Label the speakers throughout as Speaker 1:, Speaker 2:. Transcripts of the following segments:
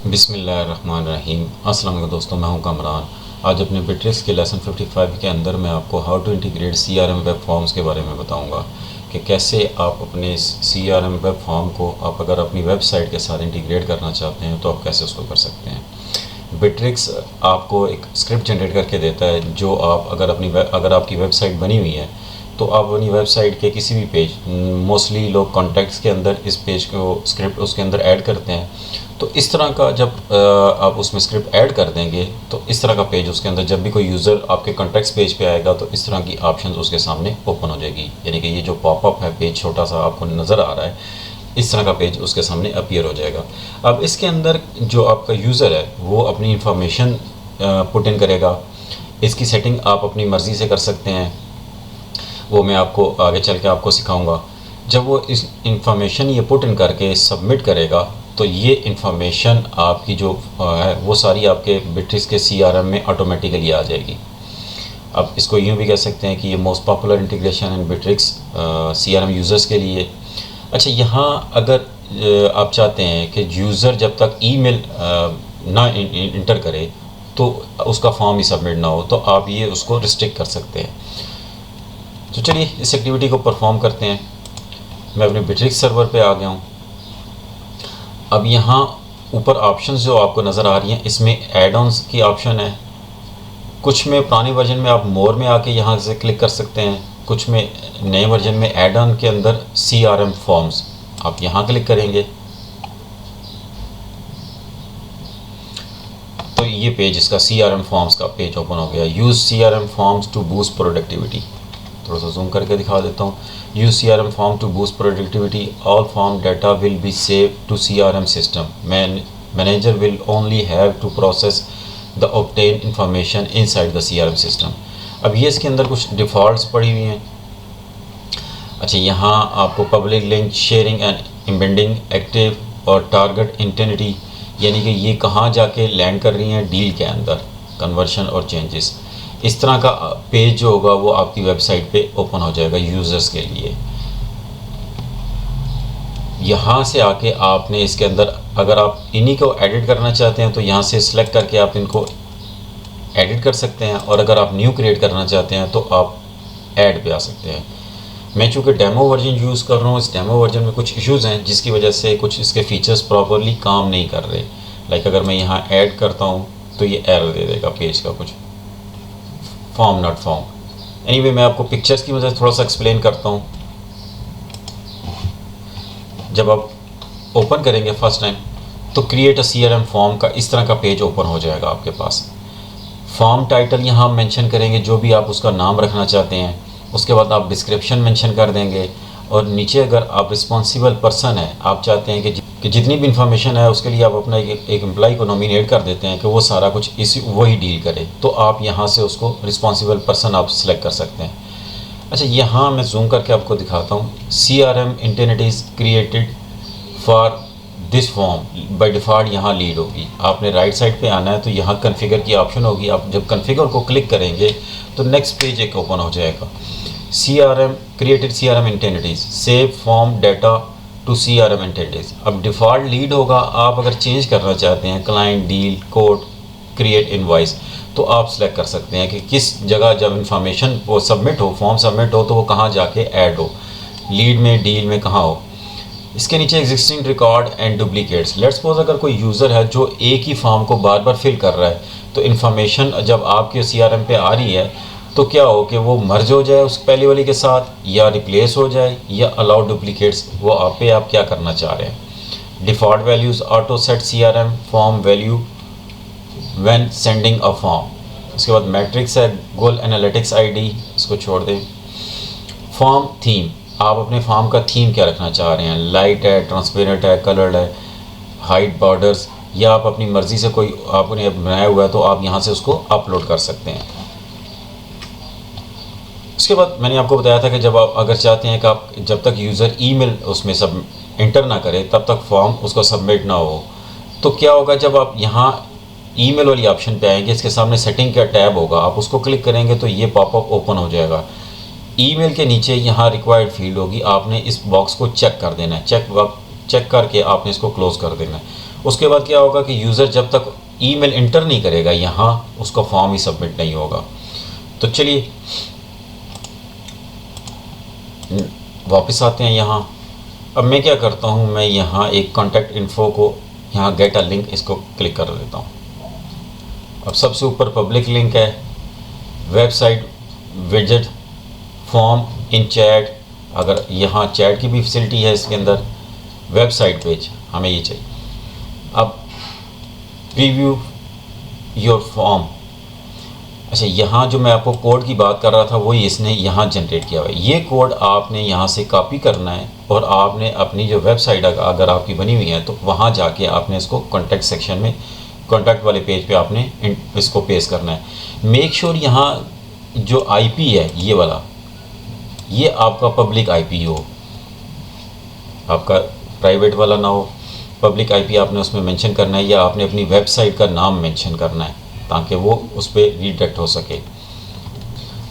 Speaker 1: बिस्मिल्लाहिर्रहमानिर्रहीम। अस्सलाम वालेकुम दोस्तों, मैं हूं कमरान। आज अपने बिट्रिक्स के लेसन 55 के अंदर मैं आपको how to integrate CRM web forms के बारे में बताऊंगा कि कैसे आप अपने सीआरएम वेब फॉर्म को आप अगर अपनी वेबसाइट के साथ इंटीग्रेट करना चाहते हैं तो आप कैसे उसको कर सकते हैं। बिट्रिक्स आपको एक स्क्रिप्ट जनरेट करके देता है जो आप अगर आपकी वेबसाइट बनी हुई है तो आप अपनी वेबसाइट के किसी भी पेज, मोस्टली लोग कॉन्टैक्ट्स के अंदर इस पेज को स्क्रिप्ट उसके अंदर ऐड करते हैं। तो इस तरह का जब आप उसमें स्क्रिप्ट ऐड कर देंगे तो इस तरह का पेज उसके अंदर जब भी कोई यूज़र आपके कॉन्टैक्ट्स पेज पे आएगा तो इस तरह की ऑप्शन उसके सामने ओपन हो जाएगी। यानी कि ये जो पॉपअप है पेज छोटा सा आपको नज़र आ रहा है, इस तरह का पेज उसके सामने अपीयर हो जाएगा। अब इसके अंदर जो आपका यूज़र है वो अपनी इंफॉर्मेशन पुट इन करेगा। इसकी सेटिंग आप अपनी मर्ज़ी से कर सकते हैं, वो मैं आपको आगे चल के आपको सिखाऊंगा। जब वो इस इंफॉर्मेशन ये पुट इन करके सबमिट करेगा तो ये इंफॉर्मेशन आपकी जो है वो सारी आपके बिट्रिक्स के सीआरएम में ऑटोमेटिकली आ जाएगी। अब इसको यूँ भी कह सकते हैं कि ये most popular integration in Bitrix CRM users के लिए। अच्छा, यहाँ अगर आप चाहते हैं कि यूज़र जब तक ईमेल ना इंटर करे तो उसका फॉर्म ही सबमिट ना हो, तो आप ये उसको रिस्ट्रिक्ट कर सकते हैं। तो चलिए इस एक्टिविटी को परफॉर्म करते हैं। मैं अपने बिट्रिक्स सर्वर पे आ गया हूँ। अब यहाँ ऊपर ऑप्शंस जो आपको नज़र आ रही हैं इसमें ऐड ऑन्स की ऑप्शन है। कुछ में पुराने वर्जन में आप मोर में आके यहाँ से क्लिक कर सकते हैं, कुछ में नए वर्जन में ऐड ऑन के अंदर सीआरएम फॉर्म्स आप यहाँ क्लिक करेंगे तो ये पेज इसका सीआरएम फॉर्म्स का पेज ओपन हो गया। Use CRM forms to boost productivity. थोड़ा सा जूम करके दिखा देता हूँ। Use CRM form to boost productivity. All form data will be save to CRM system. Manager will only have to process the obtain information inside the CRM system. अब ये इसके अंदर कुछ डिफ़ॉल्ट्स पड़ी हुई हैं। अच्छा, यहाँ आपको public link sharing and embedding active और टारगेट इंटेनिटी, यानी कि ये कहाँ जाके लैंड कर रही हैं डील के अंदर, कन्वर्शन और चेंजेस। इस तरह का पेज जो होगा वो आपकी वेबसाइट पे ओपन हो जाएगा यूज़र्स के लिए। यहाँ से आके आपने इसके अंदर अगर आप इन्हीं को एडिट करना चाहते हैं तो यहाँ से सिलेक्ट करके आप इनको एडिट कर सकते हैं, और अगर आप न्यू क्रिएट करना चाहते हैं तो आप ऐड पे आ सकते हैं। मैं चूँकि डेमो वर्जन यूज़ कर रहा हूँ, इस डेमो वर्जन में कुछ इश्यूज़ हैं जिसकी वजह से कुछ इसके फीचर्स प्रॉपरली काम नहीं कर रहे। लाइक अगर मैं यहाँ ऐड करता हूँ तो ये एरर दे देगा पेज का, कुछ फॉर्म नॉट फॉर्म। एनीवे मैं आपको पिक्चर्स की वजह से थोड़ा सा एक्सप्लेन करता हूँ। जब आप ओपन करेंगे फर्स्ट टाइम तो क्रिएट अ सीआरएम फॉर्म का इस तरह का पेज ओपन हो जाएगा आपके पास। फॉर्म टाइटल यहाँ मेंशन करेंगे जो भी आप उसका नाम रखना चाहते हैं, उसके बाद आप डिस्क्रिप्शन मेंशन कर देंगे, और नीचे अगर आप रिस्पॉन्सिबल पर्सन है, आप चाहते हैं कि जितनी भी इंफॉर्मेशन है उसके लिए आप अपना एक एम्प्लॉय को नॉमिनेट कर देते हैं कि वो सारा कुछ वही डील करे, तो आप यहाँ से उसको रिस्पॉन्सिबल पर्सन आप सिलेक्ट कर सकते हैं। अच्छा, यहाँ मैं जूम करके आपको दिखाता हूँ। CRM entities created for this form by default यहाँ लीड होगी। आपने राइट साइड पे आना है तो यहाँ कॉन्फ़िगर की ऑप्शन होगी। आप जब कॉन्फ़िगर को क्लिक करेंगे तो नेक्स्ट पेज एक ओपन हो जाएगा। CRM created CRM entities save form data to CRM entities. अब डिफ़ॉल्ट लीड होगा, आप अगर चेंज करना चाहते हैं client, deal, code, create invoice, तो आप सेलेक्ट कर सकते हैं कि किस जगह जब इंफॉर्मेशन वो सबमिट हो, फॉर्म सबमिट हो तो वो कहाँ जाके ऐड हो, लीड में, डील में, कहाँ हो। इसके नीचे existing record and duplicates. Let's suppose अगर कोई यूज़र है जो एक ही फॉर्म को बार बार फिल कर रहा है तो इन्फॉर्मेशन जब आपके सीआरएम पे आ रही है तो क्या हो कि वो मर्ज हो जाए उस पहले वाली के साथ, या रिप्लेस हो जाए, या अलाउ डुप्लीकेट्स, वो आप क्या करना चाह रहे हैं। Default values auto set CRM form value when sending a form. उसके बाद मैट्रिक्स है, गोल एनालिटिक्स आईडी, इसको छोड़ दें। फॉर्म थीम, आप अपने फॉर्म का थीम क्या रखना चाह रहे हैं, लाइट है, ट्रांसपेरेंट है, कलर्ड है, हाइट, बॉर्डर्स, या आप अपनी मर्ज़ी से कोई आपने बनाया हुआ है तो आप यहाँ से उसको अपलोड कर सकते हैं। उसके बाद मैंने आपको बताया था कि जब आप अगर चाहते हैं कि आप जब तक यूज़र ईमेल उसमें सब इंटर ना करे तब तक फॉर्म उसको सबमिट ना हो, तो क्या होगा जब आप यहाँ ईमेल वाली ऑप्शन पे आएंगे, इसके सामने सेटिंग का टैब होगा, आप उसको क्लिक करेंगे तो ये पॉपअप ओपन हो जाएगा। ईमेल के नीचे यहाँ रिक्वायर्ड फील्ड होगी, आपने इस बॉक्स को चेक कर देना है। चेक करके आपने इसको क्लोज़ कर देना है। उसके बाद क्या होगा कि यूज़र जब तक ईमेल इंटर नहीं करेगा यहाँ उसका फॉर्म ही सबमिट नहीं होगा। तो चलिए वापस आते हैं यहाँ। अब मैं क्या करता हूँ, मैं यहाँ एक कॉन्टैक्ट इन्फो को यहाँ गेट अ लिंक इसको क्लिक कर देता हूँ। अब सबसे ऊपर पब्लिक लिंक है, वेबसाइट विजेट, फॉर्म इन चैट, अगर यहाँ चैट की भी फैसिलिटी है इसके अंदर, वेबसाइट पेज हमें ये चाहिए। अब प्रीव्यू योर फॉर्म, अच्छा यहाँ जो मैं आपको कोड की बात कर रहा था वही इसने यहाँ जनरेट किया हुआ है। ये कोड आपने यहाँ से कॉपी करना है और आपने अपनी जो वेबसाइट अगर आपकी बनी हुई है तो वहाँ जाके आपने इसको कॉन्टैक्ट सेक्शन में, कॉन्टैक्ट वाले पेज पे आपने इसको पेस्ट करना है। मेक श्योर यहाँ जो आईपी है ये वाला, ये आपका पब्लिक आईपी हो, आपका प्राइवेट वाला ना हो। पब्लिक आईपी आपने उसमें मेंशन करना है या आपने अपनी वेबसाइट का नाम मेंशन करना है ताकि वो उस पर रीडायरेक्ट हो सके।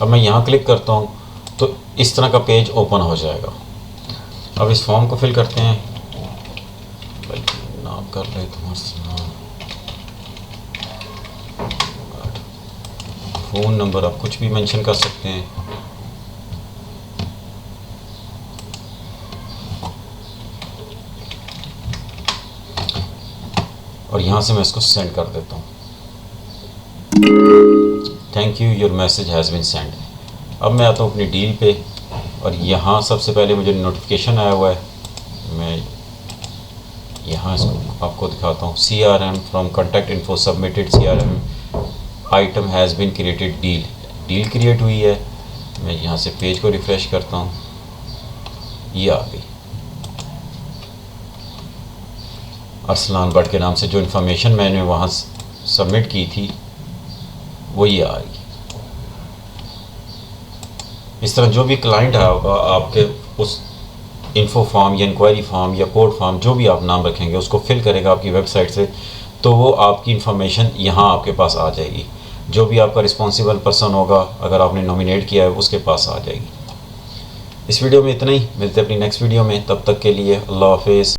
Speaker 1: अब मैं यहाँ क्लिक करता हूँ तो इस तरह का पेज ओपन हो जाएगा। अब इस फॉर्म को फिल करते हैं, नाम कर ले तुम्हारा, फ़ोन नंबर आप कुछ भी मेंशन कर सकते हैं। और यहाँ से मैं इसको सेंड कर देता हूँ। Thank you, your message has been send. अब मैं आता हूँ अपनी डील पे और यहाँ सबसे पहले मुझे नोटिफिकेशन आया हुआ है, मैं यहाँ इसको आपको दिखाता हूँ। CRM from contact info submitted, CRM item has been created, deal create हुई है। मैं यहाँ से पेज को रिफ़्रेश करता हूँ, ये आ गई। अरसलान भट्ट के नाम से जो इन्फॉर्मेशन मैंने वहाँ सबमिट की थी वो ये आ रही। इस तरह जो भी क्लाइंट आया होगा आपके उस इन्फो फॉर्म या इंक्वायरी फॉर्म या कोड फॉर्म जो भी आप नाम रखेंगे उसको फिल करेगा आपकी वेबसाइट से, तो वो आपकी इन्फॉर्मेशन यहाँ आपके पास आ जाएगी। जो भी आपका रिस्पॉन्सिबल पर्सन होगा अगर आपने नॉमिनेट किया है उसके पास आ जाएगी। इस वीडियो में इतना ही, मिलते हैं अपनी नेक्स्ट वीडियो में, तब तक के लिए अल्लाह हाफिज़।